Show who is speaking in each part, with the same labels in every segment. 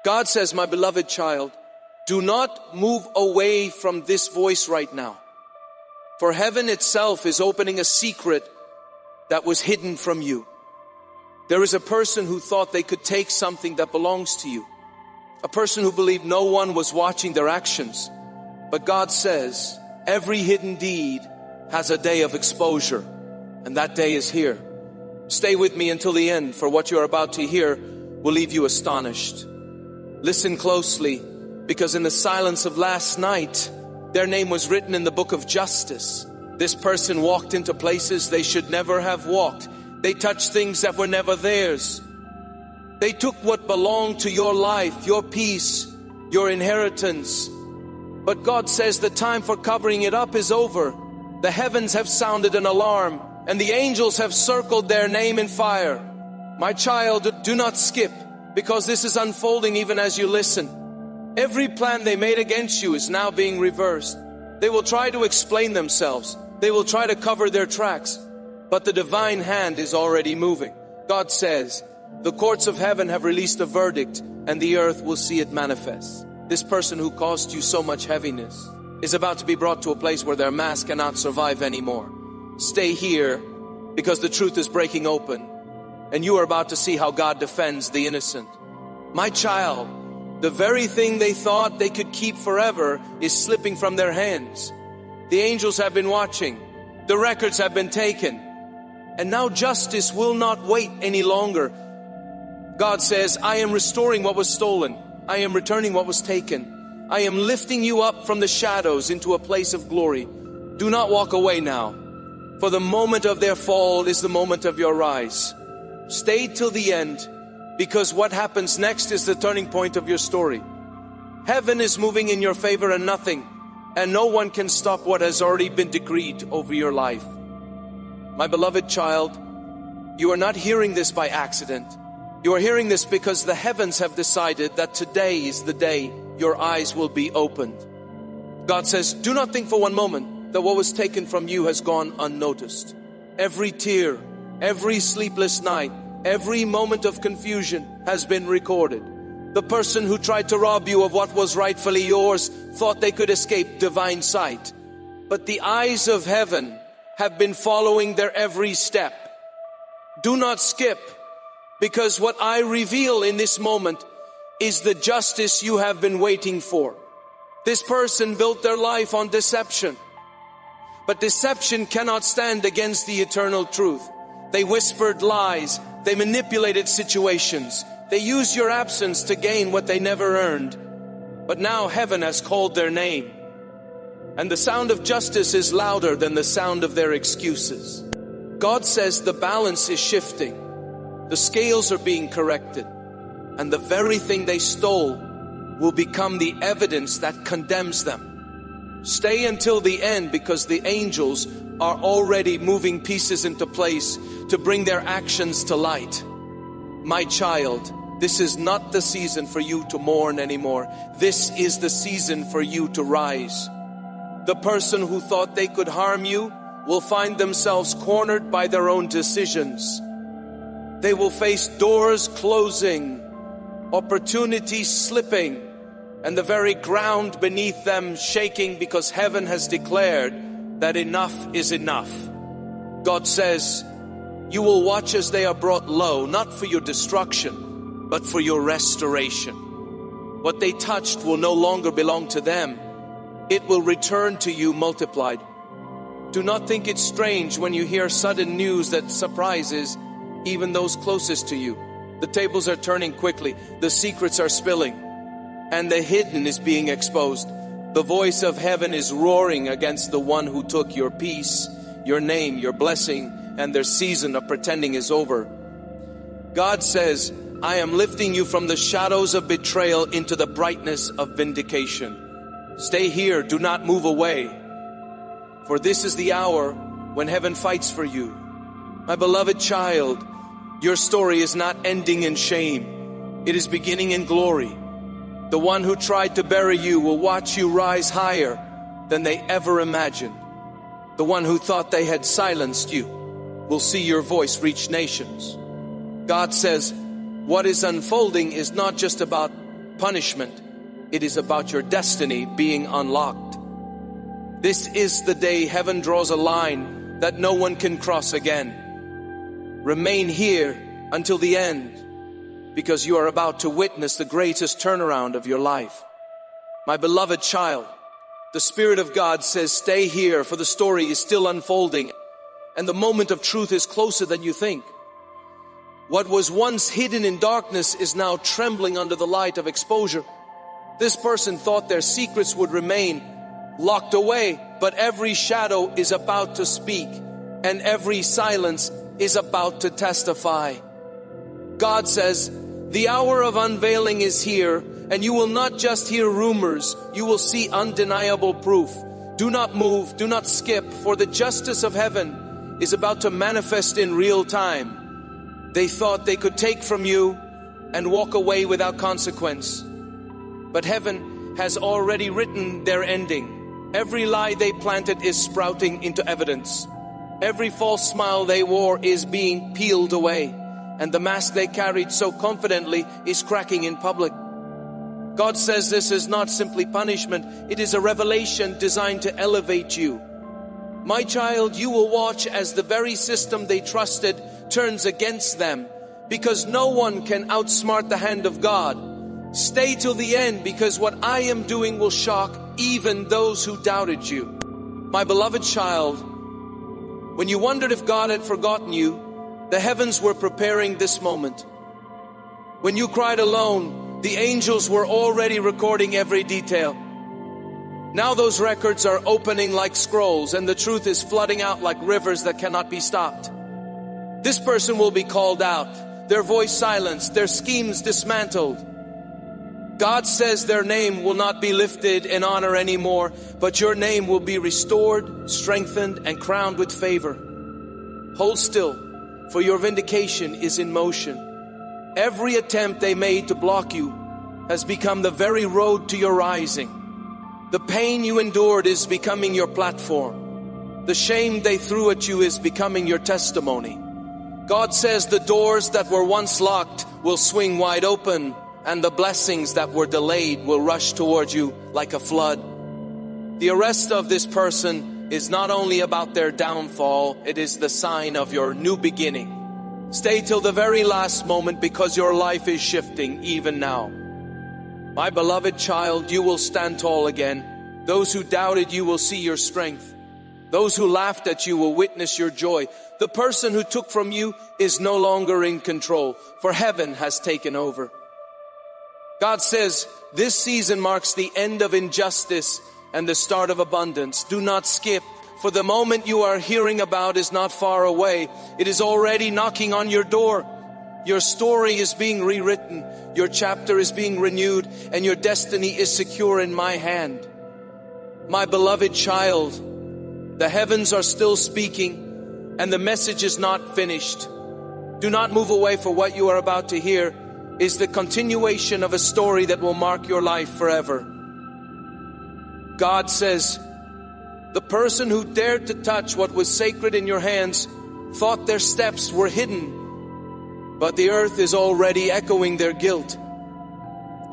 Speaker 1: God says, my beloved child, do not move away from this voice right now. For heaven itself is opening a secret that was hidden from you. There is a person who thought they could take something that belongs to you. A person who believed no one was watching their actions. But God says, every hidden deed has a day of exposure. And that day is here. Stay with me until the end, for what you are about to hear will leave you astonished. Listen closely, because in the silence of last night, their name was written in the book of justice. This person walked into places they should never have walked. They touched things that were never theirs. They took what belonged to your life, your peace, your inheritance. But God says the time for covering it up is over. The heavens have sounded an alarm, and the angels have circled their name in fire. My child, do not skip, because this is unfolding even as you listen. Every plan they made against you is now being reversed. They will try to explain themselves. They will try to cover their tracks. But the divine hand is already moving. God says, the courts of heaven have released a verdict, and the earth will see it manifest. This person who caused you so much heaviness is about to be brought to a place where their mask cannot survive anymore. Stay here, because the truth is breaking open. And you are about to see how God defends the innocent. My child, the very thing they thought they could keep forever is slipping from their hands. The angels have been watching. The records have been taken. And now justice will not wait any longer. God says, I am restoring what was stolen. I am returning what was taken. I am lifting you up from the shadows into a place of glory. Do not walk away now, for the moment of their fall is the moment of your rise. Stay till the end, because what happens next is the turning point of your story. Heaven is moving in your favor and no one can stop what has already been decreed over your life. My beloved child, you are not hearing this by accident. You are hearing this because the heavens have decided that today is the day your eyes will be opened. God says, do not think for one moment that what was taken from you has gone unnoticed. Every tear, every sleepless night, every moment of confusion has been recorded. The person who tried to rob you of what was rightfully yours thought they could escape divine sight. But the eyes of heaven have been following their every step. Do not skip, because what I reveal in this moment is the justice you have been waiting for. This person built their life on deception, but deception cannot stand against the eternal truth. They whispered lies. They manipulated situations. They used your absence to gain what they never earned. But now heaven has called their name. And the sound of justice is louder than the sound of their excuses. God says the balance is shifting. The scales are being corrected. And the very thing they stole will become the evidence that condemns them. Stay until the end, because the angels are already moving pieces into place to bring their actions to light. My child, this is not the season for you to mourn anymore. This is the season for you to rise. The person who thought they could harm you will find themselves cornered by their own decisions. They will face doors closing, opportunities slipping, and the very ground beneath them shaking, because heaven has declared that enough is enough. God says, you will watch as they are brought low, not for your destruction, but for your restoration. What they touched will no longer belong to them. It will return to you multiplied. Do not think it's strange when you hear sudden news that surprises even those closest to you. The tables are turning quickly. The secrets are spilling. And the hidden is being exposed. The voice of heaven is roaring against the one who took your peace, your name, your blessing, and their season of pretending is over. God says, I am lifting you from the shadows of betrayal into the brightness of vindication. Stay here, do not move away. For this is the hour when heaven fights for you. My beloved child, your story is not ending in shame. It is beginning in glory. The one who tried to bury you will watch you rise higher than they ever imagined. The one who thought they had silenced you will see your voice reach nations. God says, what is unfolding is not just about punishment. It is about your destiny being unlocked. This is the day heaven draws a line that no one can cross again. Remain here until the end, because you are about to witness the greatest turnaround of your life. My beloved child, the Spirit of God says, stay here, for the story is still unfolding, and the moment of truth is closer than you think. What was once hidden in darkness is now trembling under the light of exposure. This person thought their secrets would remain locked away, but every shadow is about to speak, and every silence is about to testify. God says, the hour of unveiling is here, and you will not just hear rumors, you will see undeniable proof. Do not move, do not skip, for the justice of heaven is about to manifest in real time. They thought they could take from you and walk away without consequence. But heaven has already written their ending. Every lie they planted is sprouting into evidence. Every false smile they wore is being peeled away, and the mask they carried so confidently is cracking in public. God says this is not simply punishment, it is a revelation designed to elevate you. My child, you will watch as the very system they trusted turns against them, because no one can outsmart the hand of God. Stay till the end, because what I am doing will shock even those who doubted you. My beloved child, when you wondered if God had forgotten you, the heavens were preparing this moment. When you cried alone, the angels were already recording every detail. Now those records are opening like scrolls, and the truth is flooding out like rivers that cannot be stopped. This person will be called out, their voice silenced, their schemes dismantled. God says their name will not be lifted in honor anymore, but your name will be restored, strengthened, and crowned with favor. Hold still, for your vindication is in motion. Every attempt they made to block you has become the very road to your rising. The pain you endured is becoming your platform. The shame they threw at you is becoming your testimony. God says the doors that were once locked will swing wide open, and the blessings that were delayed will rush towards you like a flood. The arrest of this person is not only about their downfall, it is the sign of your new beginning. Stay till the very last moment, because your life is shifting even now. My beloved child, you will stand tall again. Those who doubted you will see your strength. Those who laughed at you will witness your joy. The person who took from you is no longer in control, for heaven has taken over. God says this season marks the end of injustice and the start of abundance. Do not skip, for the moment you are hearing about is not far away. It is already knocking on your door. Your story is being rewritten, your chapter is being renewed, and your destiny is secure in my hand. My beloved child, the heavens are still speaking, and the message is not finished. Do not move away, for what you are about to hear is the continuation of a story that will mark your life forever. God says, the person who dared to touch what was sacred in your hands thought their steps were hidden, but the earth is already echoing their guilt.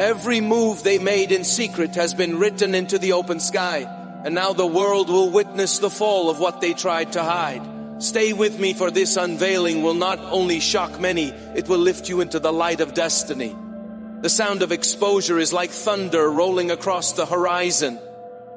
Speaker 1: Every move they made in secret has been written into the open sky, and now the world will witness the fall of what they tried to hide. Stay with me, for this unveiling will not only shock many, it will lift you into the light of destiny. The sound of exposure is like thunder rolling across the horizon.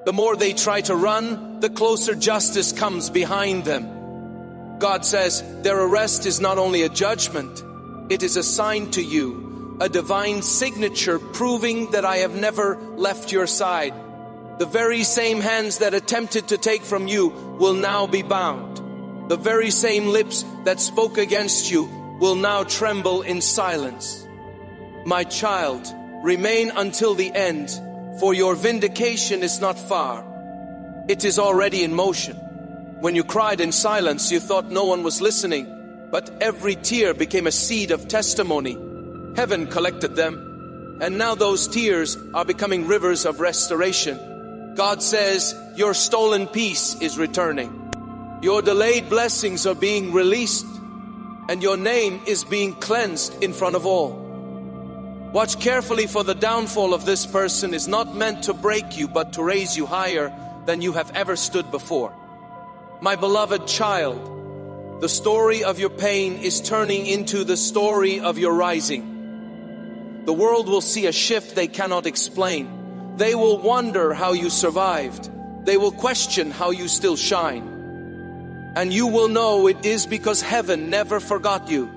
Speaker 1: The more they try to run, the closer justice comes behind them. God says their arrest is not only a judgment, it is a sign to you, a divine signature proving that I have never left your side. The very same hands that attempted to take from you will now be bound. The very same lips that spoke against you will now tremble in silence. My child, remain until the end, for your vindication is not far. It is already in motion. When you cried in silence, you thought no one was listening, but every tear became a seed of testimony. Heaven collected them, and now those tears are becoming rivers of restoration. God says, your stolen peace is returning. Your delayed blessings are being released, and your name is being cleansed in front of all. Watch carefully, for the downfall of this person is not meant to break you, but to raise you higher than you have ever stood before. My beloved child, the story of your pain is turning into the story of your rising. The world will see a shift they cannot explain. They will wonder how you survived. They will question how you still shine. And you will know it is because heaven never forgot you.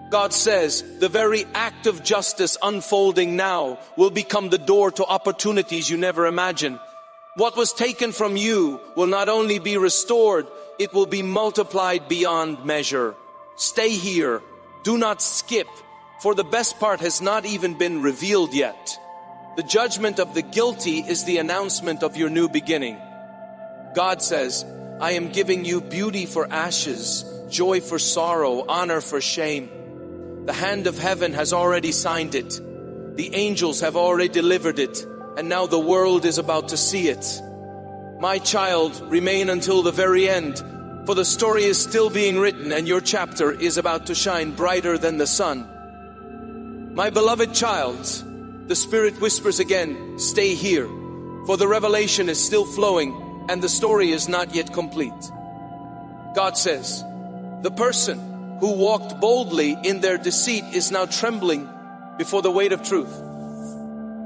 Speaker 1: God says the very act of justice unfolding now will become the door to opportunities you never imagined. What was taken from you will not only be restored, it will be multiplied beyond measure. Stay here. Do not skip, for the best part has not even been revealed yet. The judgment of the guilty is the announcement of your new beginning. God says, I am giving you beauty for ashes, joy for sorrow, honor for shame. The hand of heaven has already signed it. The angels have already delivered it, and now the world is about to see it. My child, remain until the very end, for the story is still being written and your chapter is about to shine brighter than the sun. My beloved child, the Spirit whispers again, stay here, for the revelation is still flowing and the story is not yet complete. God says, the person who walked boldly in their deceit is now trembling before the weight of truth.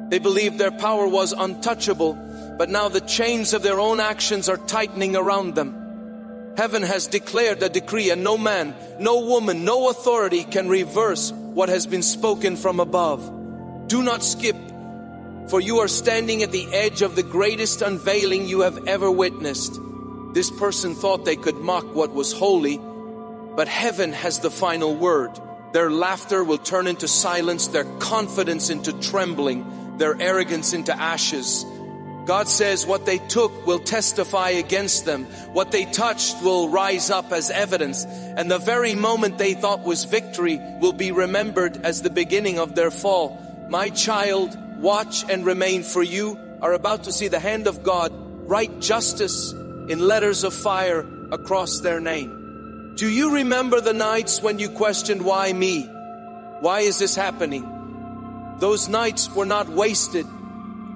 Speaker 1: They believed their power was untouchable, but now the chains of their own actions are tightening around them. Heaven has declared a decree, and no man, no woman, no authority can reverse what has been spoken from above. Do not skip, for you are standing at the edge of the greatest unveiling you have ever witnessed. This person thought they could mock what was holy, but heaven has the final word. Their laughter will turn into silence, their confidence into trembling, their arrogance into ashes. God says what they took will testify against them. What they touched will rise up as evidence. And the very moment they thought was victory will be remembered as the beginning of their fall. My child, watch and remain, for you are about to see the hand of God write justice in letters of fire across their name. Do you remember the nights when you questioned, why me? Why is this happening? Those nights were not wasted.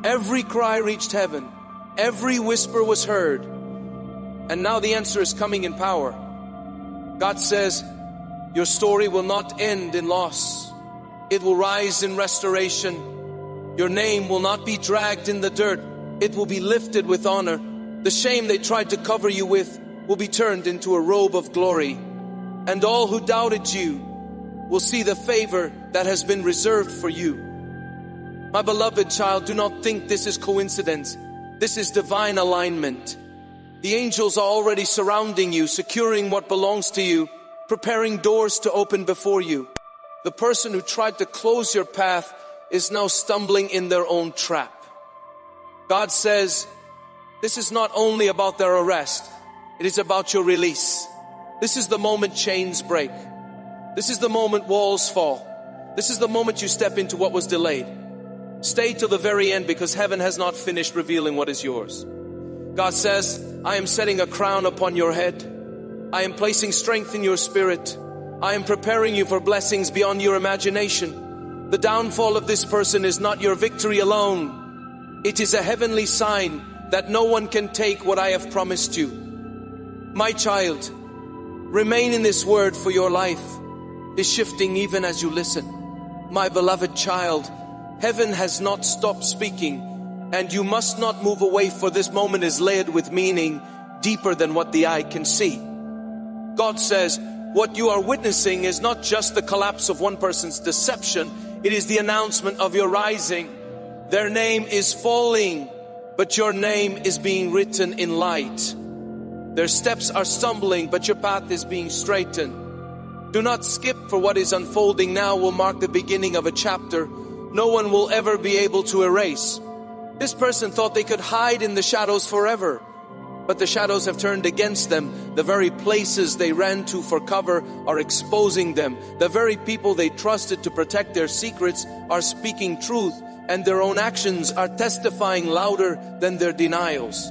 Speaker 1: Every cry reached heaven. Every whisper was heard. And now the answer is coming in power. God says, your story will not end in loss. It will rise in restoration. Your name will not be dragged in the dirt. It will be lifted with honor. The shame they tried to cover you with will be turned into a robe of glory. And all who doubted you will see the favor that has been reserved for you. My beloved child, do not think this is coincidence. This is divine alignment. The angels are already surrounding you, securing what belongs to you, preparing doors to open before you. The person who tried to close your path is now stumbling in their own trap. God says, this is not only about their arrest, it is about your release. This is the moment chains break. This is the moment walls fall. This is the moment you step into what was delayed. Stay till the very end, because heaven has not finished revealing what is yours. God says, I am setting a crown upon your head. I am placing strength in your spirit. I am preparing you for blessings beyond your imagination. The downfall of this person is not your victory alone. It is a heavenly sign that no one can take what I have promised you. My child, remain in this word, for your life is shifting even as you listen. My beloved child, heaven has not stopped speaking, and you must not move away, for this moment is layered with meaning deeper than what the eye can see. God says, what you are witnessing is not just the collapse of one person's deception, it is the announcement of your rising. Their name is falling, but your name is being written in light. Their steps are stumbling, but your path is being straightened. Do not skip, for what is unfolding now will mark the beginning of a chapter no one will ever be able to erase. This person thought they could hide in the shadows forever, but the shadows have turned against them. The very places they ran to for cover are exposing them. The very people they trusted to protect their secrets are speaking truth, and their own actions are testifying louder than their denials.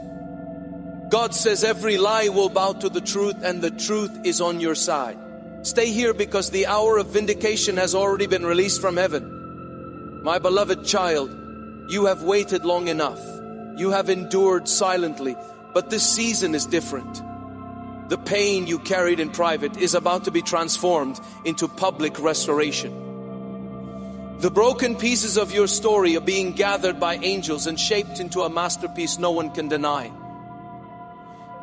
Speaker 1: God says every lie will bow to the truth, and the truth is on your side. Stay here because the hour of vindication has already been released from heaven. My beloved child, you have waited long enough. You have endured silently, but this season is different. The pain you carried in private is about to be transformed into public restoration. The broken pieces of your story are being gathered by angels and shaped into a masterpiece no one can deny.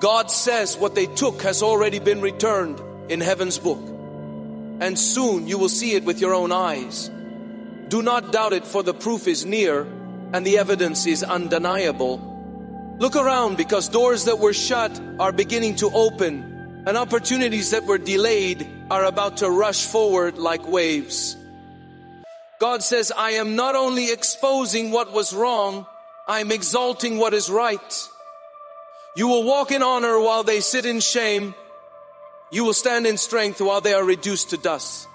Speaker 1: God says what they took has already been returned in heaven's book. And soon you will see it with your own eyes. Do not doubt it, for the proof is near and the evidence is undeniable. Look around, because doors that were shut are beginning to open, and opportunities that were delayed are about to rush forward like waves. God says, I am not only exposing what was wrong, I am exalting what is right. You will walk in honor while they sit in shame. You will stand in strength while they are reduced to dust.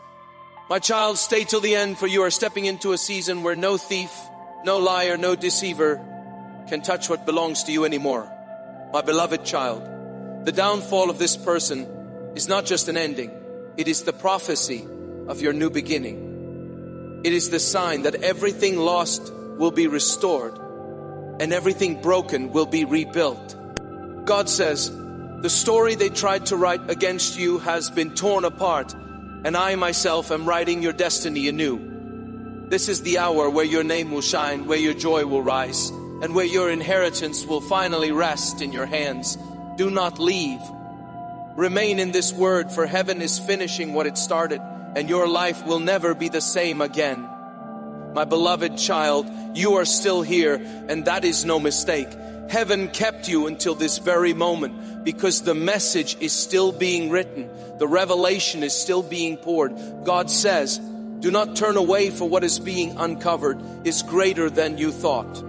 Speaker 1: My child, stay till the end, for you are stepping into a season where no thief, no liar, no deceiver can touch what belongs to you anymore. My beloved child, the downfall of this person is not just an ending. It is the prophecy of your new beginning. It is the sign that everything lost will be restored and everything broken will be rebuilt. God says, the story they tried to write against you has been torn apart, and I myself am writing your destiny anew. This is the hour where your name will shine, where your joy will rise, and where your inheritance will finally rest in your hands. Do not leave. Remain in this word, for heaven is finishing what it started, and your life will never be the same again. My beloved child, you are still here, and that is no mistake. Heaven kept you until this very moment because the message is still being written. The revelation is still being poured. God says, do not turn away, for what is being uncovered is greater than you thought.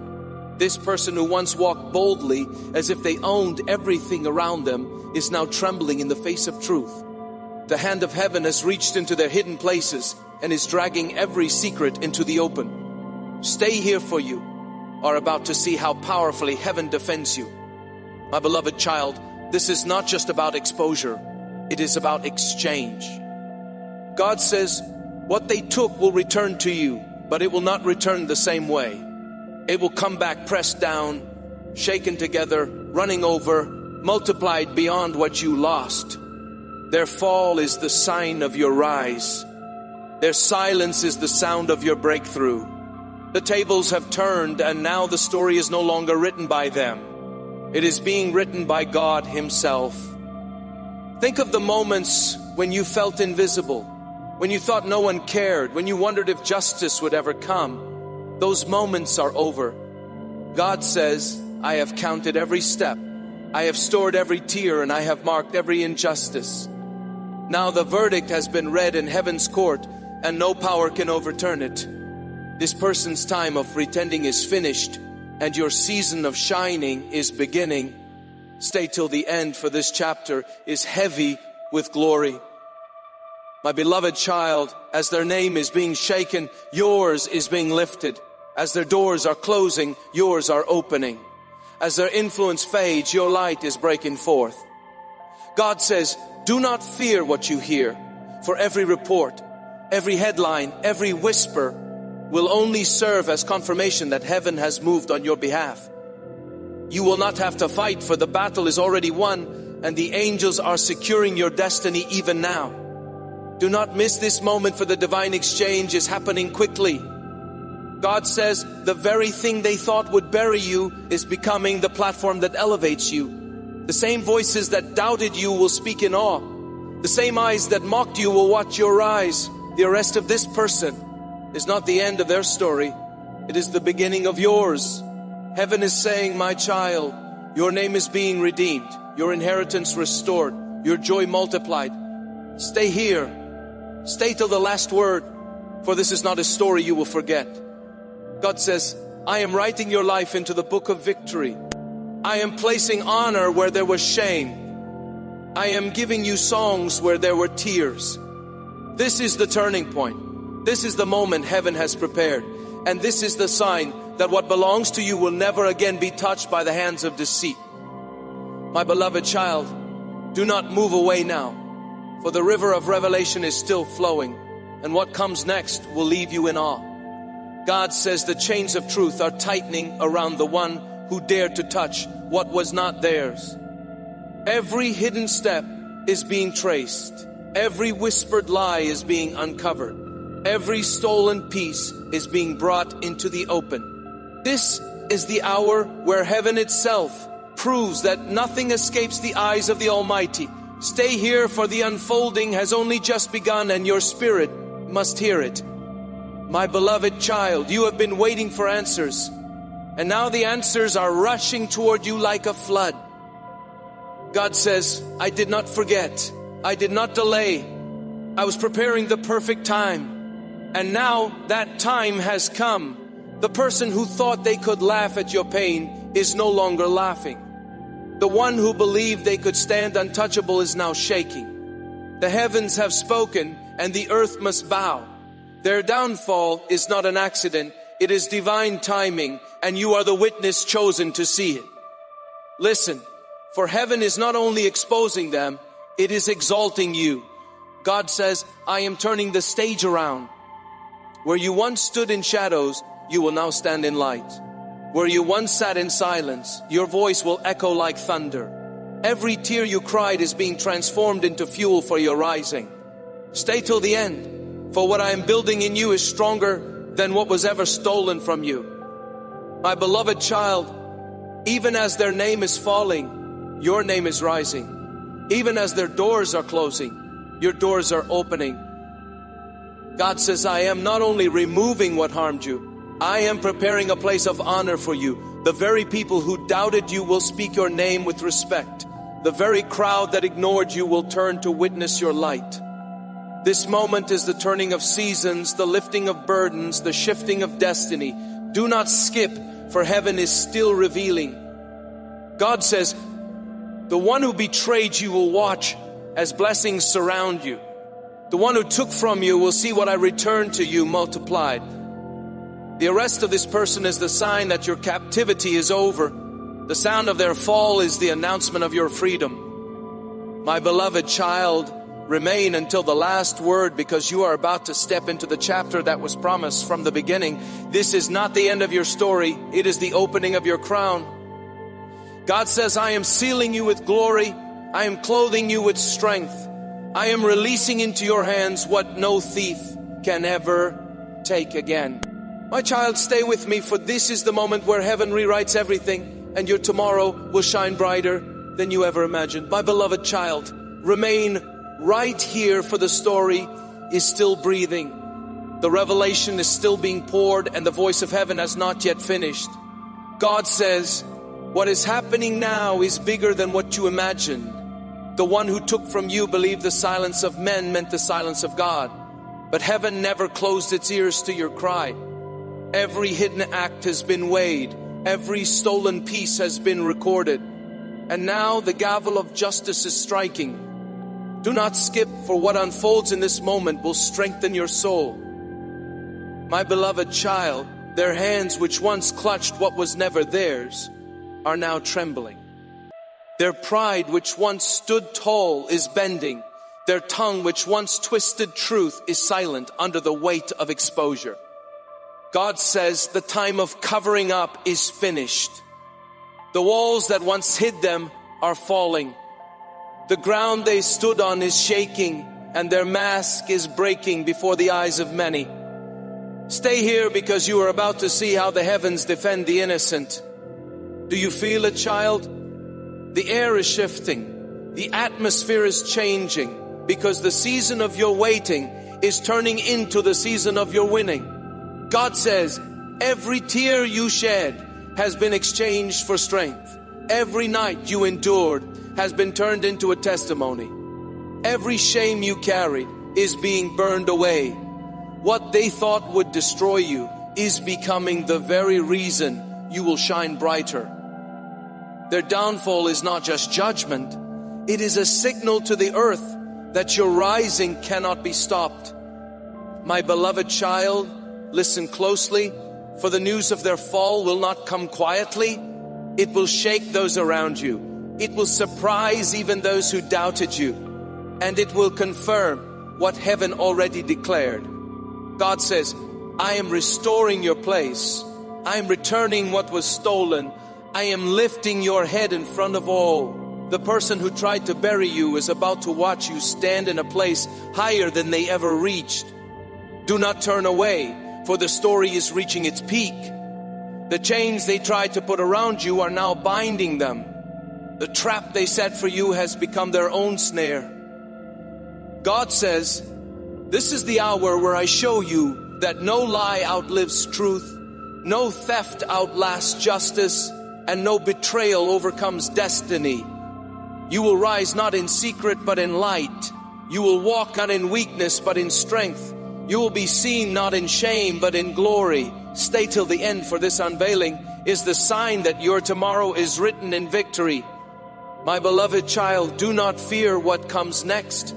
Speaker 1: This person who once walked boldly as if they owned everything around them is now trembling in the face of truth. The hand of heaven has reached into their hidden places and is dragging every secret into the open. Stay here, for you are about to see how powerfully heaven defends you. My beloved child, this is not just about exposure. It is about exchange. God says, what they took will return to you, but it will not return the same way. It will come back pressed down, shaken together, running over, multiplied beyond what you lost. Their fall is the sign of your rise. Their silence is the sound of your breakthrough. The tables have turned, and now the story is no longer written by them. It is being written by God Himself. Think of the moments when you felt invisible, when you thought no one cared, when you wondered if justice would ever come. Those moments are over. God says, I have counted every step. I have stored every tear, and I have marked every injustice. Now the verdict has been read in heaven's court, and no power can overturn it. This person's time of pretending is finished, and your season of shining is beginning. Stay till the end, for this chapter is heavy with glory. My beloved child, as their name is being shaken, yours is being lifted. As their doors are closing, yours are opening. As their influence fades, your light is breaking forth. God says, do not fear what you hear, for every report, every headline, every whisper will only serve as confirmation that heaven has moved on your behalf. You will not have to fight, for the battle is already won, and the angels are securing your destiny even now. Do not miss this moment, for the divine exchange is happening quickly. God says the very thing they thought would bury you is becoming the platform that elevates you. The same voices that doubted you will speak in awe. The same eyes that mocked you will watch your rise. The arrest of this person is not the end of their story. It is the beginning of yours. Heaven is saying, my child, your name is being redeemed, your inheritance restored, your joy multiplied. Stay here. Stay till the last word, for this is not a story you will forget. God says, I am writing your life into the book of victory. I am placing honor where there was shame. I am giving you songs where there were tears. This is the turning point. This is the moment heaven has prepared. And this is the sign that what belongs to you will never again be touched by the hands of deceit. My beloved child, do not move away now, for the river of revelation is still flowing, and what comes next will leave you in awe. God says the chains of truth are tightening around the one who dared to touch what was not theirs. Every hidden step is being traced. Every whispered lie is being uncovered. Every stolen piece is being brought into the open. This is the hour where heaven itself proves that nothing escapes the eyes of the Almighty. Stay here, for the unfolding has only just begun, and your spirit must hear it. My beloved child, you have been waiting for answers, and now the answers are rushing toward you like a flood. God says, I did not forget. I did not delay. I was preparing the perfect time. And now that time has come. The person who thought they could laugh at your pain is no longer laughing. The one who believed they could stand untouchable is now shaking. The heavens have spoken, and the earth must bow. Their downfall is not an accident. It is divine timing, and you are the witness chosen to see it. Listen, for heaven is not only exposing them, it is exalting you. God says, I am turning the stage around. Where you once stood in shadows, you will now stand in light. Where you once sat in silence, your voice will echo like thunder. Every tear you cried is being transformed into fuel for your rising. Stay till the end, for what I am building in you is stronger than what was ever stolen from you. My beloved child, even as their name is falling, your name is rising. Even as their doors are closing, your doors are opening. God says, I am not only removing what harmed you, I am preparing a place of honor for you. The very people who doubted you will speak your name with respect. The very crowd that ignored you will turn to witness your light. This moment is the turning of seasons, the lifting of burdens, the shifting of destiny. Do not skip, for heaven is still revealing. God says, the one who betrayed you will watch as blessings surround you. The one who took from you will see what I return to you multiplied. The arrest of this person is the sign that your captivity is over. The sound of their fall is the announcement of your freedom. My beloved child, remain until the last word, because you are about to step into the chapter that was promised from the beginning. This is not the end of your story. It is the opening of your crown. God says, I am sealing you with glory. I am clothing you with strength. I am releasing into your hands what no thief can ever take again. My child, stay with me, for this is the moment where heaven rewrites everything, and your tomorrow will shine brighter than you ever imagined. My beloved child, remain right here, for the story is still breathing. The revelation is still being poured, and the voice of heaven has not yet finished. God says, what is happening now is bigger than what you imagined. The one who took from you believed the silence of men meant the silence of God. But heaven never closed its ears to your cry. Every hidden act has been weighed. Every stolen piece has been recorded. And now the gavel of justice is striking. Do not skip, for what unfolds in this moment will strengthen your soul. My beloved child, their hands which once clutched what was never theirs are now trembling. Their pride which once stood tall is bending. Their tongue which once twisted truth is silent under the weight of exposure. God says the time of covering up is finished. The walls that once hid them are falling. The ground they stood on is shaking, and their mask is breaking before the eyes of many. Stay here, because you are about to see how the heavens defend the innocent. Do you feel it, child? The air is shifting. The atmosphere is changing, because the season of your waiting is turning into the season of your winning. God says, every tear you shed has been exchanged for strength. Every night you endured has been turned into a testimony. Every shame you carried is being burned away. What they thought would destroy you is becoming the very reason you will shine brighter. Their downfall is not just judgment. It is a signal to the earth that your rising cannot be stopped. My beloved child, listen closely, for the news of their fall will not come quietly. It will shake those around you. It will surprise even those who doubted you. And it will confirm what heaven already declared. God says, I am restoring your place. I am returning what was stolen. I am lifting your head in front of all. The person who tried to bury you is about to watch you stand in a place higher than they ever reached. Do not turn away, for the story is reaching its peak. The chains they tried to put around you are now binding them. The trap they set for you has become their own snare. God says, this is the hour where I show you that no lie outlives truth, no theft outlasts justice, and no betrayal overcomes destiny. You will rise not in secret but in light. You will walk not in weakness but in strength. You will be seen not in shame but in glory. Stay till the end, for this unveiling is the sign that your tomorrow is written in victory. My beloved child, do not fear what comes next,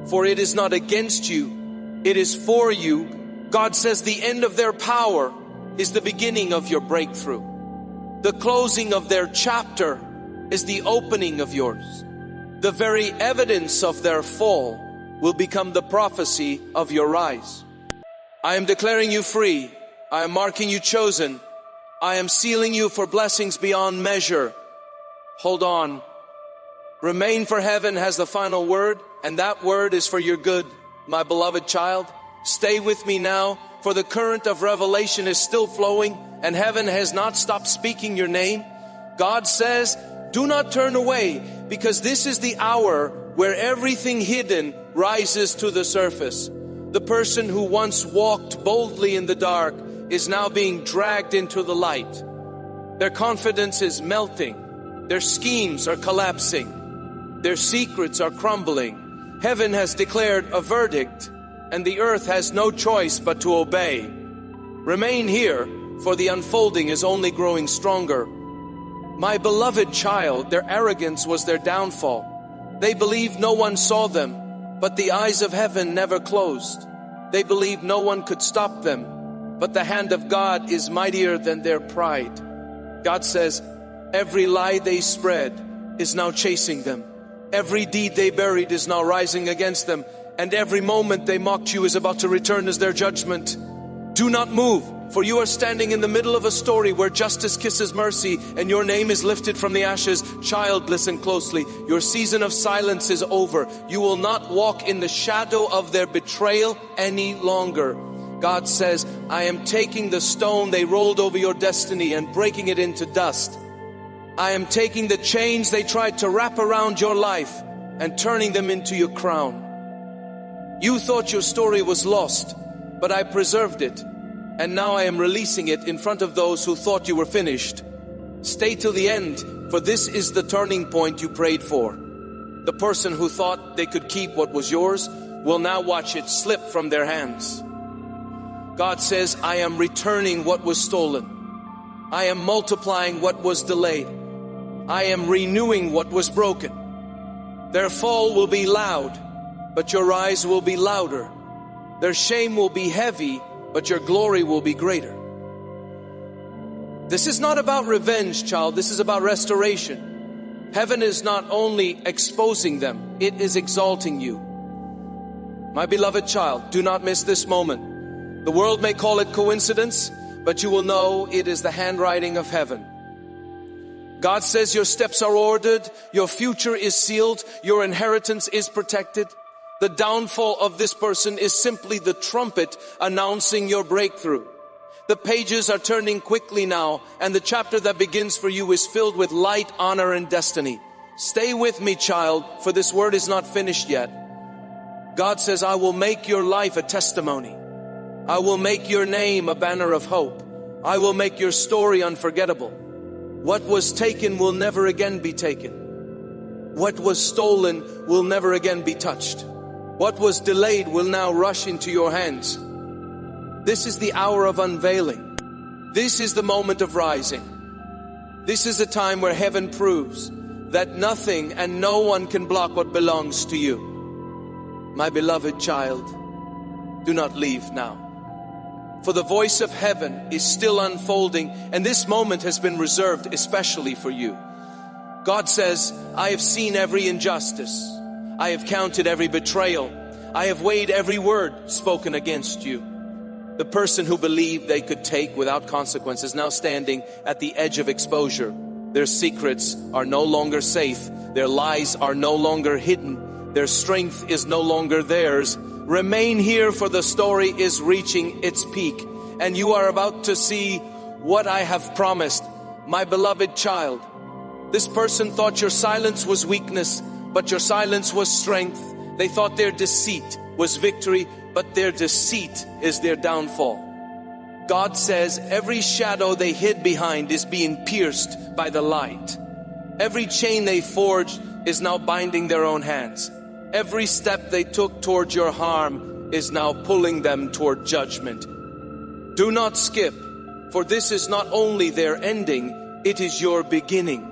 Speaker 1: for it is not against you, it is for you. God says the end of their power is the beginning of your breakthrough. The closing of their chapter is the opening of yours. The very evidence of their fall will become the prophecy of your rise. I am declaring you free. I am marking you chosen. I am sealing you for blessings beyond measure. Hold on. Remain, for heaven has the final word, and that word is for your good, my beloved child. Stay with me now, for the current of revelation is still flowing, and heaven has not stopped speaking your name. God says, do not turn away, because this is the hour where everything hidden rises to the surface. The person who once walked boldly in the dark is now being dragged into the light. Their confidence is melting. Their schemes are collapsing. Their secrets are crumbling. Heaven has declared a verdict, and the earth has no choice but to obey. Remain here, for the unfolding is only growing stronger. My beloved child, their arrogance was their downfall. They believed no one saw them, but the eyes of heaven never closed. They believed no one could stop them, but the hand of God is mightier than their pride. God says, every lie they spread is now chasing them. Every deed they buried is now rising against them. And every moment they mocked you is about to return as their judgment. Do not move, for you are standing in the middle of a story where justice kisses mercy and your name is lifted from the ashes. Child, listen closely. Your season of silence is over. You will not walk in the shadow of their betrayal any longer. God says, I am taking the stone they rolled over your destiny and breaking it into dust. I am taking the chains they tried to wrap around your life and turning them into your crown. You thought your story was lost, but I preserved it. And now I am releasing it in front of those who thought you were finished. Stay till the end, for this is the turning point you prayed for. The person who thought they could keep what was yours will now watch it slip from their hands. God says, I am returning what was stolen. I am multiplying what was delayed. I am renewing what was broken. Their fall will be loud, but your rise will be louder. Their shame will be heavy, but your glory will be greater. This is not about revenge, child. This is about restoration. Heaven is not only exposing them, it is exalting you. My beloved child, do not miss this moment. The world may call it coincidence, but you will know it is the handwriting of heaven. God says your steps are ordered, your future is sealed, your inheritance is protected. The downfall of this person is simply the trumpet announcing your breakthrough. The pages are turning quickly now, and the chapter that begins for you is filled with light, honor, and destiny. Stay with me, child, for this word is not finished yet. God says, I will make your life a testimony. I will make your name a banner of hope. I will make your story unforgettable. What was taken will never again be taken. What was stolen will never again be touched. What was delayed will now rush into your hands. This is the hour of unveiling. This is the moment of rising. This is a time where heaven proves that nothing and no one can block what belongs to you. My beloved child, do not leave now. For the voice of heaven is still unfolding, and this moment has been reserved especially for you. God says, I have seen every injustice. I have counted every betrayal. I have weighed every word spoken against you. The person who believed they could take without consequence is now standing at the edge of exposure. Their secrets are no longer safe. Their lies are no longer hidden. Their strength is no longer theirs. Remain here, for the story is reaching its peak. And you are about to see what I have promised. My beloved child, this person thought your silence was weakness, but your silence was strength. They thought their deceit was victory, but their deceit is their downfall. God says every shadow they hid behind is being pierced by the light. Every chain they forged is now binding their own hands. Every step they took toward your harm is now pulling them toward judgment. Do not skip, for this is not only their ending, it is your beginning.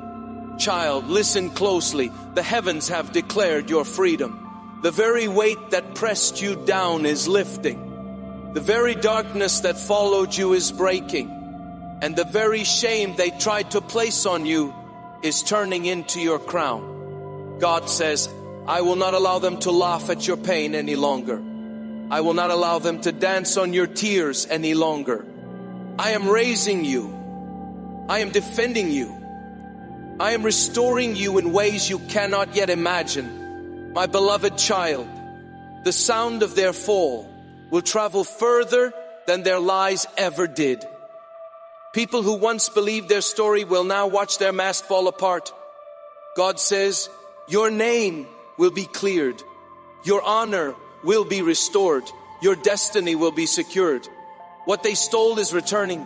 Speaker 1: Child, listen closely. The heavens have declared your freedom. The very weight that pressed you down is lifting. The very darkness that followed you is breaking. And the very shame they tried to place on you is turning into your crown. God says, I will not allow them to laugh at your pain any longer. I will not allow them to dance on your tears any longer. I am raising you. I am defending you. I am restoring you in ways you cannot yet imagine. My beloved child, the sound of their fall will travel further than their lies ever did. People who once believed their story will now watch their mask fall apart. God says, your name will be cleared. Your honor will be restored. Your destiny will be secured. What they stole is returning.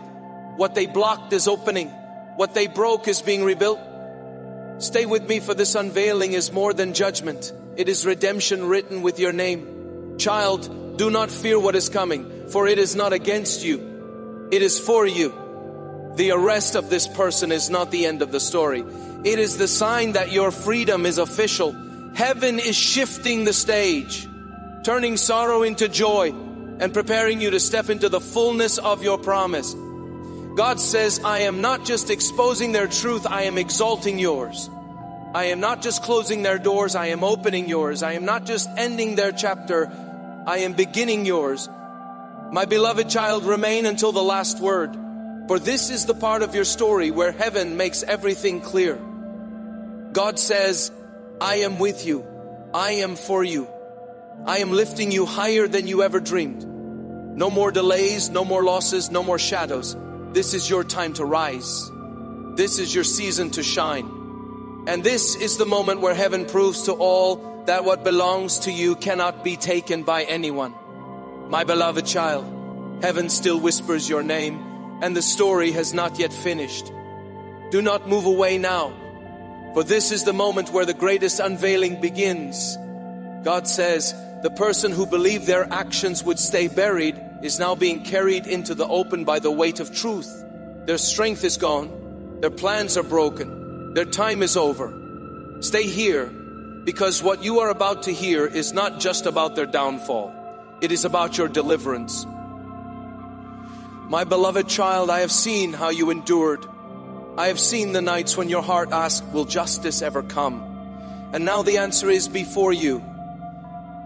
Speaker 1: What they blocked is opening. What they broke is being rebuilt. Stay with me, for this unveiling is more than judgment. It is redemption written with your name. Child, do not fear what is coming, for it is not against you. It is for you. The arrest of this person is not the end of the story. It is the sign that your freedom is official. Heaven is shifting the stage, turning sorrow into joy and preparing you to step into the fullness of your promise. God says, I am not just exposing their truth, I am exalting yours. I am not just closing their doors, I am opening yours. I am not just ending their chapter, I am beginning yours. My beloved child, remain until the last word, for this is the part of your story where heaven makes everything clear. God says, I am with you. I am for you. I am lifting you higher than you ever dreamed. No more delays, no more losses, no more shadows. This is your time to rise. This is your season to shine. And this is the moment where heaven proves to all that what belongs to you cannot be taken by anyone. My beloved child, heaven still whispers your name, and the story has not yet finished. Do not move away now, for this is the moment where the greatest unveiling begins. God says, the person who believed their actions would stay buried is now being carried into the open by the weight of truth. Their strength is gone. Their plans are broken. Their time is over. Stay here, because what you are about to hear is not just about their downfall. It is about your deliverance. My beloved child, I have seen how you endured. I have seen the nights when your heart asked, will justice ever come? And now the answer is before you.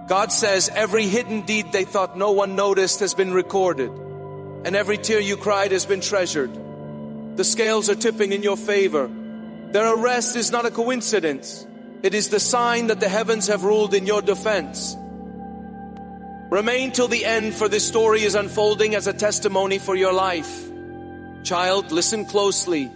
Speaker 1: God says every hidden deed they thought no one noticed has been recorded, and every tear you cried has been treasured. The scales are tipping in your favor. Their arrest is not a coincidence. It is the sign that the heavens have ruled in your defense. Remain till the end, for this story is unfolding as a testimony for your life. Child, listen closely.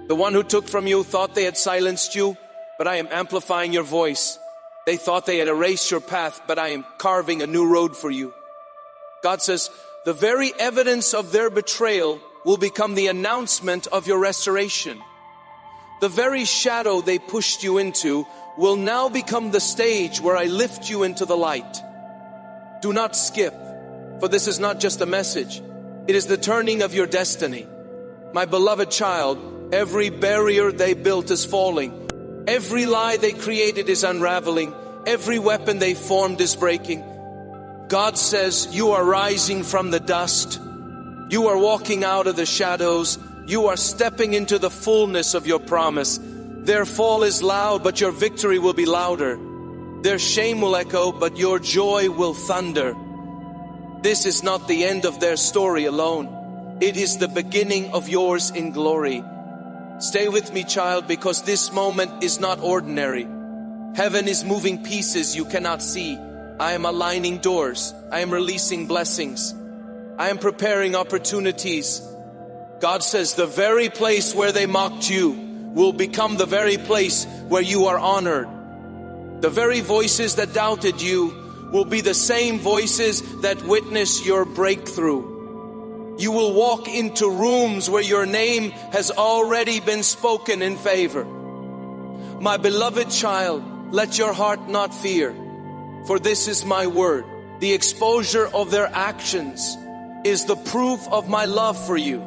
Speaker 1: The one who took from you thought they had silenced you, but I am amplifying your voice. They thought they had erased your path, but I am carving a new road for you. God says, the very evidence of their betrayal will become the announcement of your restoration. The very shadow they pushed you into will now become the stage where I lift you into the light. Do not skip, for this is not just a message. It is the turning of your destiny. My beloved child, every barrier they built is falling. Every lie they created is unraveling. Every weapon they formed is breaking. God says, you are rising from the dust. You are walking out of the shadows. You are stepping into the fullness of your promise. Their fall is loud, but your victory will be louder. Their shame will echo, but your joy will thunder. This is not the end of their story alone. It is the beginning of yours in glory. Stay with me, child, because this moment is not ordinary. Heaven is moving pieces you cannot see. I am aligning doors. I am releasing blessings. I am preparing opportunities. God says the very place where they mocked you will become the very place where you are honored. The very voices that doubted you will be the same voices that witness your breakthrough. You will walk into rooms where your name has already been spoken in favor. My beloved child, let your heart not fear, for this is my word. The exposure of their actions is the proof of my love for you.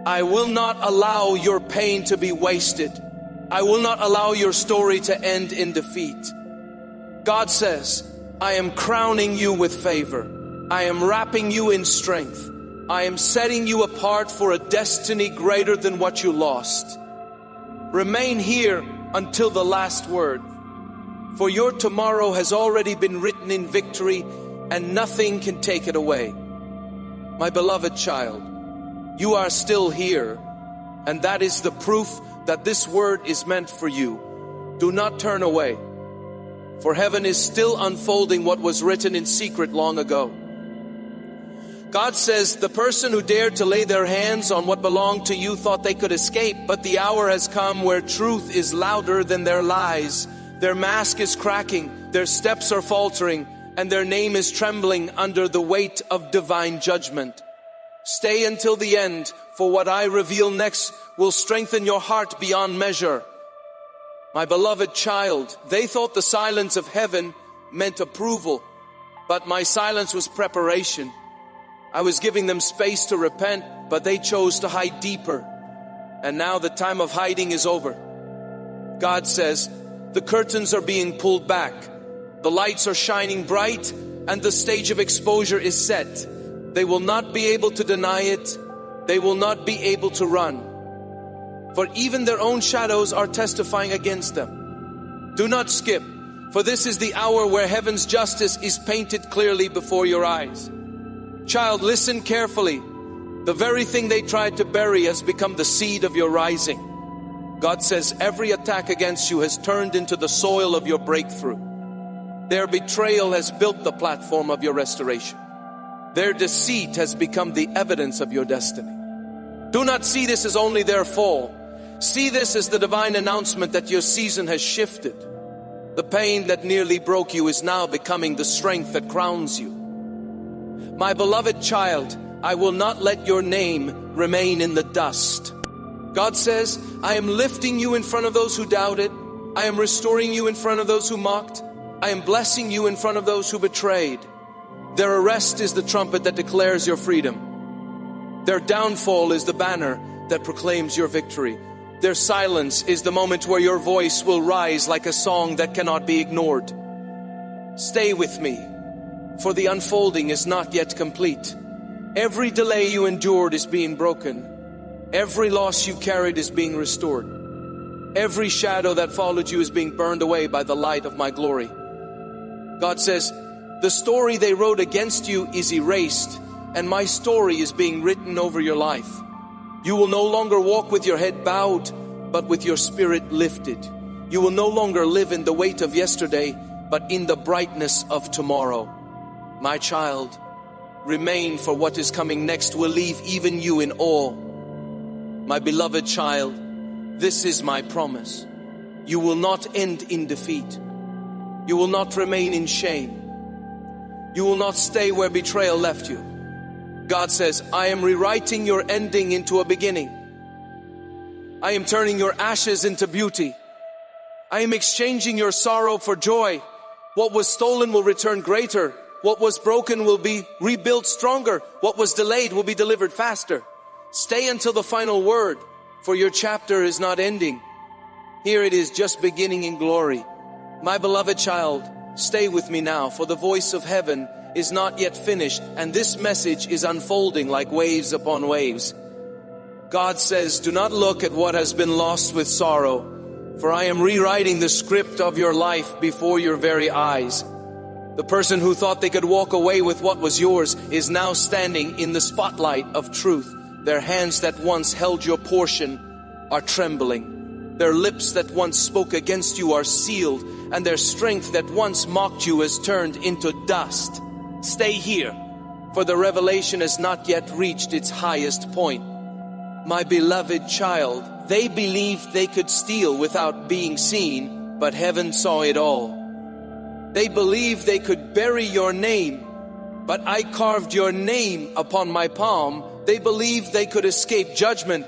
Speaker 1: I will not allow your pain to be wasted. I will not allow your story to end in defeat. God says, I am crowning you with favor. I am wrapping you in strength. I am setting you apart for a destiny greater than what you lost. Remain here until the last word. For your tomorrow has already been written in victory, and nothing can take it away. My beloved child, you are still here, and that is the proof that this word is meant for you. Do not turn away, for heaven is still unfolding what was written in secret long ago. God says, the person who dared to lay their hands on what belonged to you thought they could escape, but the hour has come where truth is louder than their lies. Their mask is cracking, their steps are faltering, and their name is trembling under the weight of divine judgment. Stay until the end, for what I reveal next will strengthen your heart beyond measure. My beloved child, they thought the silence of heaven meant approval, but my silence was preparation. I was giving them space to repent, but they chose to hide deeper. And now the time of hiding is over. God says, the curtains are being pulled back. The lights are shining bright, and the stage of exposure is set. They will not be able to deny it. They will not be able to run. For even their own shadows are testifying against them. Do not skip, for this is the hour where heaven's justice is painted clearly before your eyes. Child, listen carefully. The very thing they tried to bury has become the seed of your rising. God says every attack against you has turned into the soil of your breakthrough. Their betrayal has built the platform of your restoration. Their deceit has become the evidence of your destiny. Do not see this as only their fall. See this as the divine announcement that your season has shifted. The pain that nearly broke you is now becoming the strength that crowns you. My beloved child, I will not let your name remain in the dust. God says, I am lifting you in front of those who doubted. I am restoring you in front of those who mocked. I am blessing you in front of those who betrayed. Their arrest is the trumpet that declares your freedom. Their downfall is the banner that proclaims your victory. Their silence is the moment where your voice will rise like a song that cannot be ignored. Stay with me, for the unfolding is not yet complete. Every delay you endured is being broken. Every loss you carried is being restored. Every shadow that followed you is being burned away by the light of my glory. God says, the story they wrote against you is erased, and my story is being written over your life. You will no longer walk with your head bowed, but with your spirit lifted. You will no longer live in the weight of yesterday, but in the brightness of tomorrow. My child, remain, for what is coming next will leave even you in awe. My beloved child, this is my promise. You will not end in defeat. You will not remain in shame. You will not stay where betrayal left you. God says, I am rewriting your ending into a beginning. I am turning your ashes into beauty. I am exchanging your sorrow for joy. What was stolen will return greater. What was broken will be rebuilt stronger. What was delayed will be delivered faster. Stay until the final word, for your chapter is not ending. Here it is just beginning in glory. My beloved child, stay with me now, for the voice of heaven is not yet finished, and this message is unfolding like waves upon waves. God says, do not look at what has been lost with sorrow. For I am rewriting the script of your life before your very eyes. The person who thought they could walk away with what was yours is now standing in the spotlight of truth. Their hands that once held your portion are trembling. Their lips that once spoke against you are sealed, and their strength that once mocked you is turned into dust. Stay here, for the revelation has not yet reached its highest point. My beloved child, they believed they could steal without being seen, but heaven saw it all. They believed they could bury your name, but I carved your name upon my palm. They believed they could escape judgment,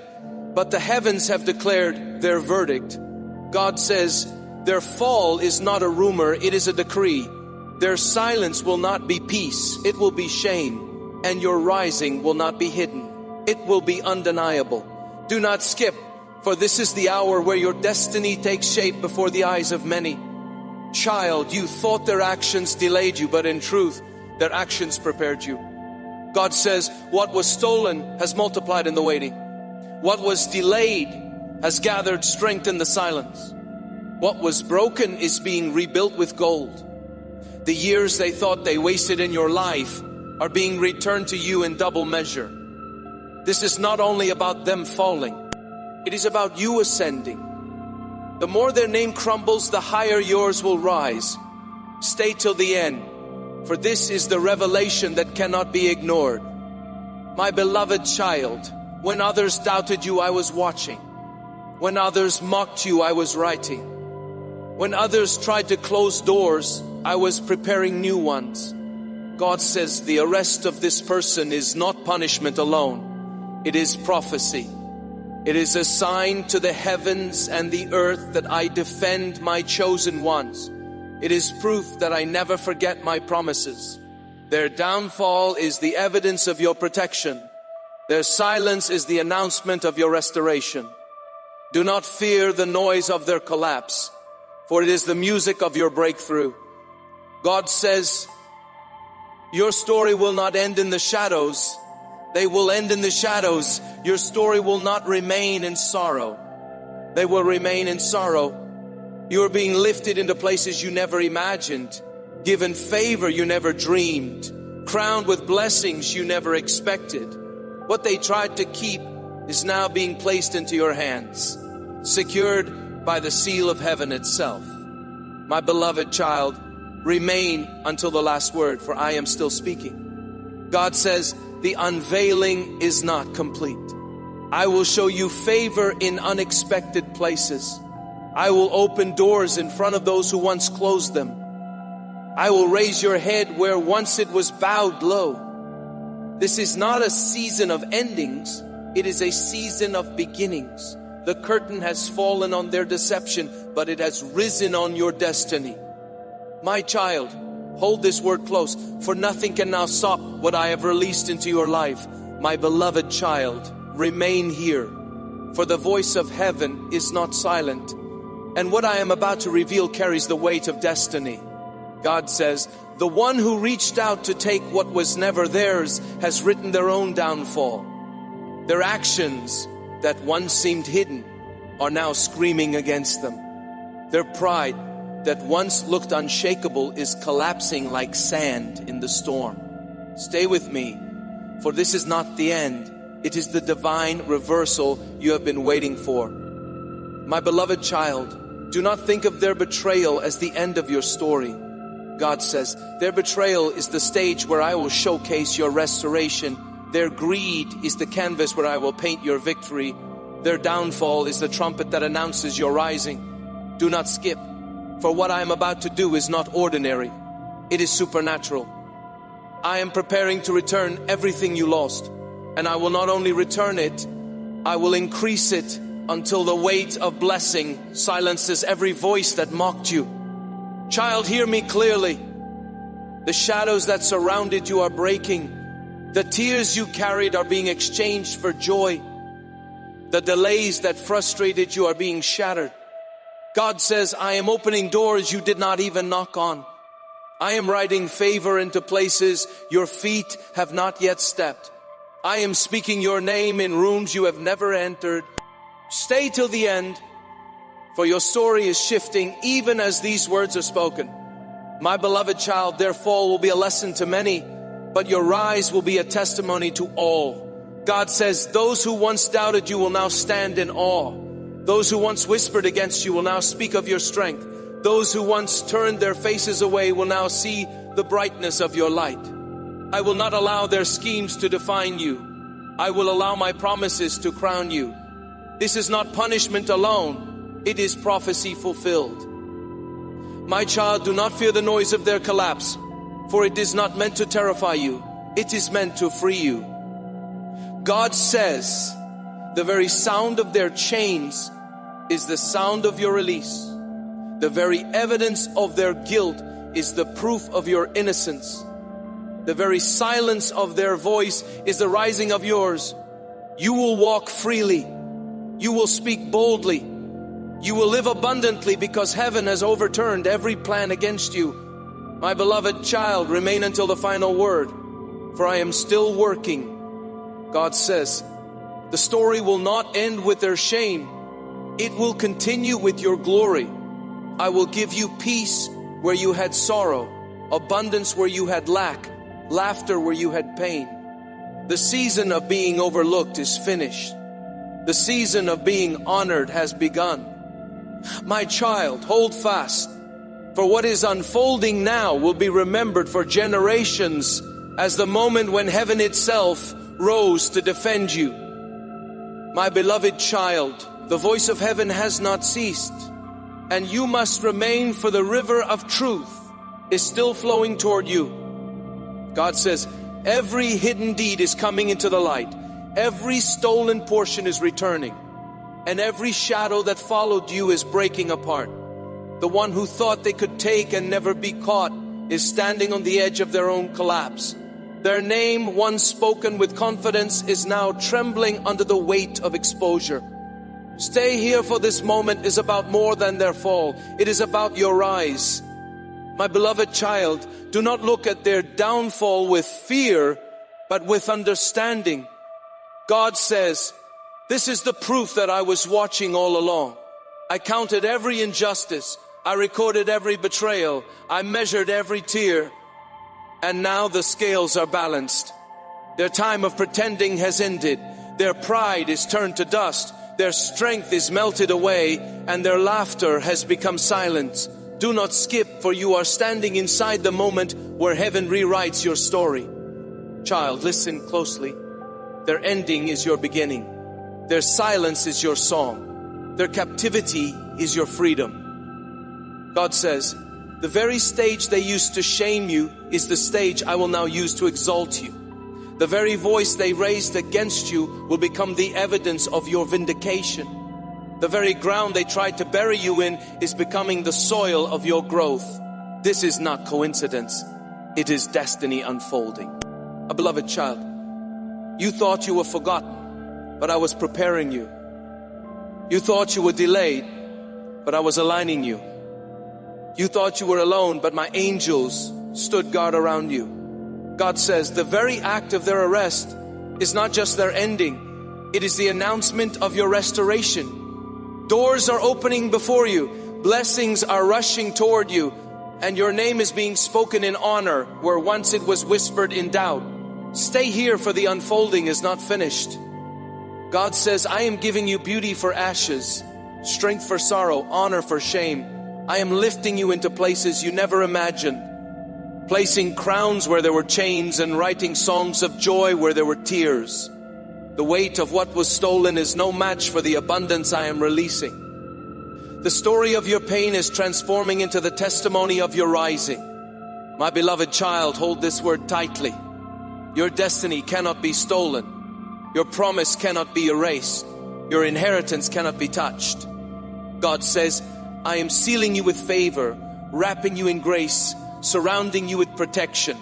Speaker 1: but the heavens have declared their verdict. God says, their fall is not a rumor, it is a decree. Their silence will not be peace, it will be shame. And your rising will not be hidden, it will be undeniable. Do not skip, for this is the hour where your destiny takes shape before the eyes of many. Child, you thought their actions delayed you, but in truth, their actions prepared you. God says, what was stolen has multiplied in the waiting. What was delayed has gathered strength in the silence. What was broken is being rebuilt with gold. The years they thought they wasted in your life are being returned to you in double measure. This is not only about them falling, it is about you ascending. The more their name crumbles, the higher yours will rise. Stay till the end, for this is the revelation that cannot be ignored. My beloved child, when others doubted you, I was watching. When others mocked you, I was writing. When others tried to close doors, I was preparing new ones. God says the arrest of this person is not punishment alone. It is prophecy. It is a sign to the heavens and the earth that I defend my chosen ones. It is proof that I never forget my promises. Their downfall is the evidence of your protection. Their silence is the announcement of your restoration. Do not fear the noise of their collapse, for it is the music of your breakthrough. God says, your story will not end in the shadows. They will end in the shadows. Your story will not remain in sorrow. They will remain in sorrow. You are being lifted into places you never imagined, given favor you never dreamed, crowned with blessings you never expected. What they tried to keep is now being placed into your hands, secured by the seal of heaven itself. My beloved child, remain until the last word, for I am still speaking. God says, the unveiling is not complete. I will show you favor in unexpected places. I will open doors in front of those who once closed them. I will raise your head where once it was bowed low. This is not a season of endings. It is a season of beginnings. The curtain has fallen on their deception, but it has risen on your destiny. My child, hold this word close, for nothing can now stop what I have released into your life. My beloved child, remain here, for the voice of heaven is not silent, and what I am about to reveal carries the weight of destiny. God says, the one who reached out to take what was never theirs has written their own downfall. Their actions that once seemed hidden are now screaming against them. Their pride that once looked unshakable is collapsing like sand in the storm. Stay with me, for this is not the end. It is the divine reversal you have been waiting for. My beloved child, do not think of their betrayal as the end of your story. God says, their betrayal is the stage where I will showcase your restoration. Their greed is the canvas where I will paint your victory. Their downfall is the trumpet that announces your rising. Do not skip. For what I am about to do is not ordinary. It is supernatural. I am preparing to return everything you lost. And I will not only return it, I will increase it until the weight of blessing silences every voice that mocked you. Child, hear me clearly. The shadows that surrounded you are breaking. The tears you carried are being exchanged for joy. The delays that frustrated you are being shattered. God says, I am opening doors you did not even knock on. I am writing favor into places your feet have not yet stepped. I am speaking your name in rooms you have never entered. Stay till the end, For your story is shifting even as these words are spoken. My beloved child, their fall will be a lesson to many, but your rise will be a testimony to all. God says, those who once doubted you will now stand in awe. Those who once whispered against you will now speak of your strength. Those who once turned their faces away will now see the brightness of your light. I will not allow their schemes to define you. I will allow my promises to crown you. This is not punishment alone. It is prophecy fulfilled. My child, do not fear the noise of their collapse, for it is not meant to terrify you. It is meant to free you. God says, the very sound of their chains is the sound of your release. The very evidence of their guilt is the proof of your innocence. The very silence of their voice is the rising of yours. You will walk freely. You will speak boldly. You will live abundantly because heaven has overturned every plan against you. My beloved child, remain until the final word, for I am still working. God says, the story will not end with their shame. It will continue with your glory. I will give you peace where you had sorrow, abundance where you had lack, laughter where you had pain. The season of being overlooked is finished. The season of being honored has begun. My child, hold fast, for what is unfolding now will be remembered for generations as the moment when heaven itself rose to defend you. My beloved child, the voice of heaven has not ceased, and you must remain, for the river of truth is still flowing toward you. God says, every hidden deed is coming into the light. Every stolen portion is returning. And every shadow that followed you is breaking apart. The one who thought they could take and never be caught is standing on the edge of their own collapse. Their name, once spoken with confidence, is now trembling under the weight of exposure. Stay here, for this moment is about more than their fall. It is about your rise. My beloved child, do not look at their downfall with fear, but with understanding. God says, this is the proof that I was watching all along. I counted every injustice. I recorded every betrayal. I measured every tear. And now the scales are balanced. Their time of pretending has ended. Their pride is turned to dust. Their strength is melted away, and their laughter has become silence. Do not skip, for you are standing inside the moment where heaven rewrites your story. Child, listen closely. Their ending is your beginning. Their silence is your song. Their captivity is your freedom. God says, the very stage they used to shame you is the stage I will now use to exalt you. The very voice they raised against you will become the evidence of your vindication. The very ground they tried to bury you in is becoming the soil of your growth. This is not coincidence. It is destiny unfolding. A beloved child, you thought you were forgotten, but I was preparing you. You thought you were delayed, but I was aligning you. You thought you were alone, but my angels stood guard around you. God says the very act of their arrest is not just their ending. It is the announcement of your restoration. Doors are opening before you. Blessings are rushing toward you. And your name is being spoken in honor where once it was whispered in doubt. Stay here, for the unfolding is not finished. God says, I am giving you beauty for ashes, strength for sorrow, honor for shame. I am lifting you into places you never imagined. Placing crowns where there were chains and writing songs of joy where there were tears. The weight of what was stolen is no match for the abundance I am releasing. The story of your pain is transforming into the testimony of your rising. My beloved child, hold this word tightly. Your destiny cannot be stolen. Your promise cannot be erased. Your inheritance cannot be touched. God says, I am sealing you with favor, wrapping you in grace, surrounding you with protection.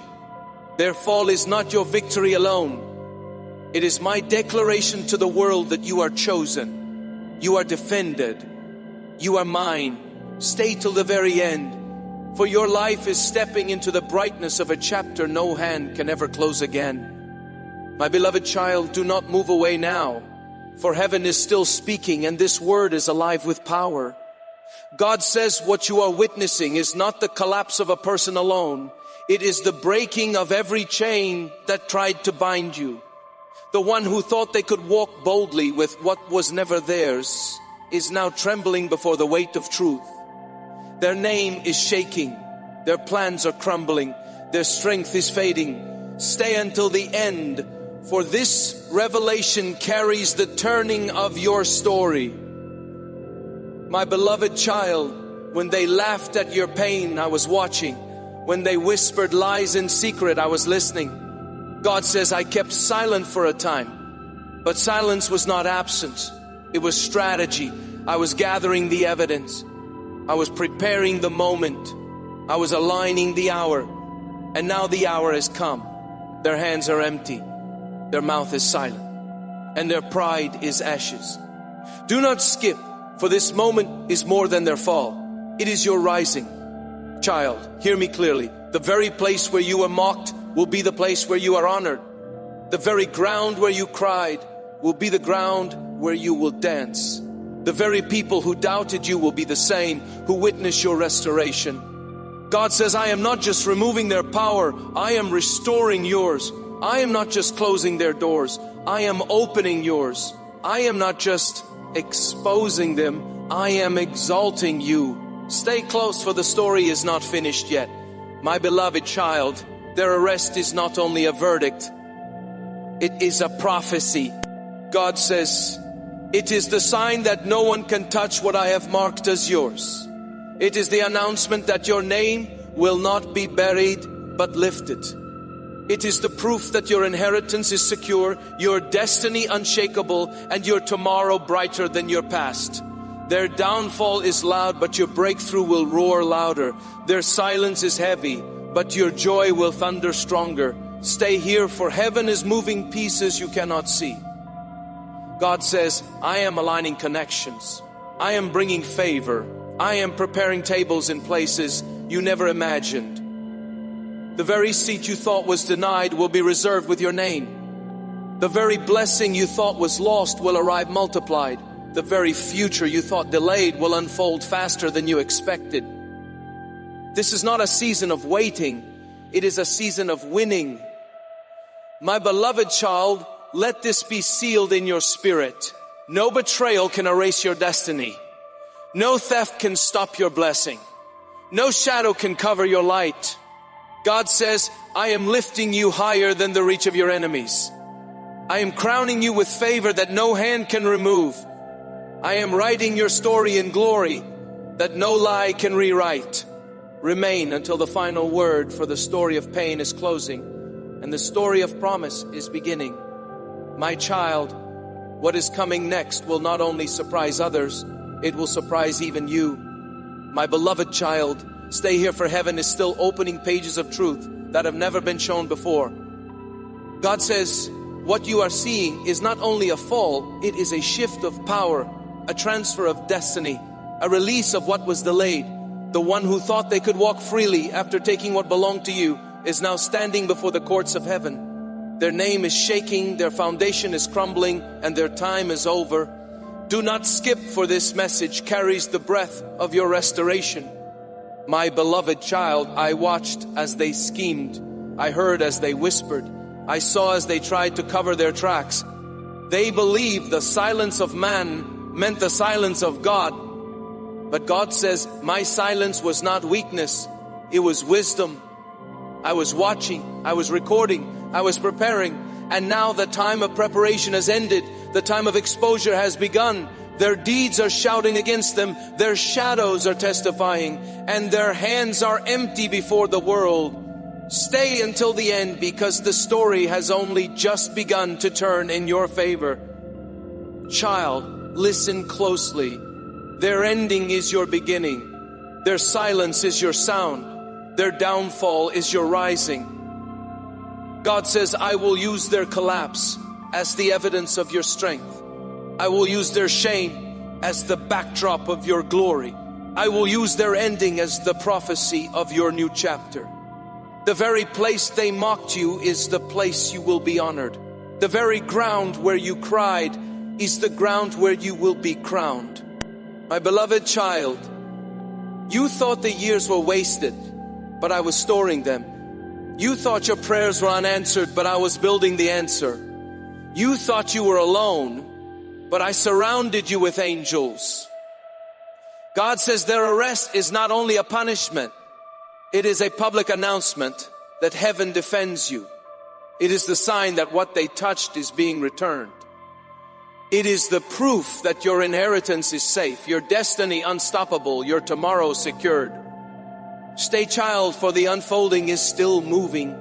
Speaker 1: Their fall is not your victory alone. It is my declaration to the world that you are chosen. You are defended. You are mine. Stay till the very end. For your life is stepping into the brightness of a chapter no hand can ever close again. My beloved child, do not move away now, for heaven is still speaking and this word is alive with power. God says what you are witnessing is not the collapse of a person alone. It is the breaking of every chain that tried to bind you. The one who thought they could walk boldly with what was never theirs is now trembling before the weight of truth. Their name is shaking. Their plans are crumbling. Their strength is fading. Stay until the end, for this revelation carries the turning of your story. My beloved child, when they laughed at your pain, I was watching. When they whispered lies in secret, I was listening. God says, I kept silent for a time, but silence was not absence. It was strategy. I was gathering the evidence. I was preparing the moment. I was aligning the hour. And now the hour has come. Their hands are empty. Their mouth is silent. And their pride is ashes. Do not skip, for this moment is more than their fall. It is your rising. Child, hear me clearly. The very place where you were mocked will be the place where you are honored. The very ground where you cried will be the ground where you will dance. The very people who doubted you will be the same who witness your restoration. God says, I am not just removing their power, I am restoring yours. I am not just closing their doors, I am opening yours. I am not just exposing them, I am exalting you. Stay close, for the story is not finished yet. My beloved child, their arrest is not only a verdict, it is a prophecy. God says, it is the sign that no one can touch what I have marked as yours. It is the announcement that your name will not be buried but lifted. It is the proof that your inheritance is secure, your destiny unshakable, and your tomorrow brighter than your past. Their downfall is loud, but your breakthrough will roar louder. Their silence is heavy, but your joy will thunder stronger. Stay here, for heaven is moving pieces you cannot see. God says, I am aligning connections. I am bringing favor. I am preparing tables in places you never imagined. The very seat you thought was denied will be reserved with your name. The very blessing you thought was lost will arrive multiplied. The very future you thought delayed will unfold faster than you expected. This is not a season of waiting. It is a season of winning. My beloved child, let this be sealed in your spirit. No betrayal can erase your destiny. No theft can stop your blessing. No shadow can cover your light. God says, I am lifting you higher than the reach of your enemies. I am crowning you with favor that no hand can remove. I am writing your story in glory that no lie can rewrite. Remain until the final word, for the story of pain is closing and the story of promise is beginning. My child, what is coming next will not only surprise others, it will surprise even you. My beloved child, stay here, for heaven is still opening pages of truth that have never been shown before. God says, what you are seeing is not only a fall, it is a shift of power, a transfer of destiny, a release of what was delayed. The one who thought they could walk freely after taking what belonged to you is now standing before the courts of heaven. Their name is shaking, their foundation is crumbling, and their time is over. Do not skip, for this message carries the breath of your restoration. My beloved child, I watched as they schemed. I heard as they whispered. I saw as they tried to cover their tracks. They believed the silence of man meant the silence of God. But God says, my silence was not weakness, it was wisdom. I was watching, I was recording, I was preparing, and now the time of preparation has ended. The time of exposure has begun. Their deeds are shouting against them, their shadows are testifying, and their hands are empty before the world. Stay until the end, because the story has only just begun to turn in your favor. Child, listen closely. Their ending is your beginning. Their silence is your sound. Their downfall is your rising. God says, I will use their collapse as the evidence of your strength. I will use their shame as the backdrop of your glory. I will use their ending as the prophecy of your new chapter. The very place they mocked you is the place you will be honored. The very ground where you cried is the ground where you will be crowned. My beloved child, You thought the years were wasted, but I was storing them. You thought your prayers were unanswered, but I was building the answer. You thought you were alone, but I surrounded you with angels. God says their arrest is not only a punishment, it is a public announcement that heaven defends you. It is the sign that what they touched is being returned. It is the proof that your inheritance is safe, your destiny unstoppable, your tomorrow secured. Stay, child, for the unfolding is still moving.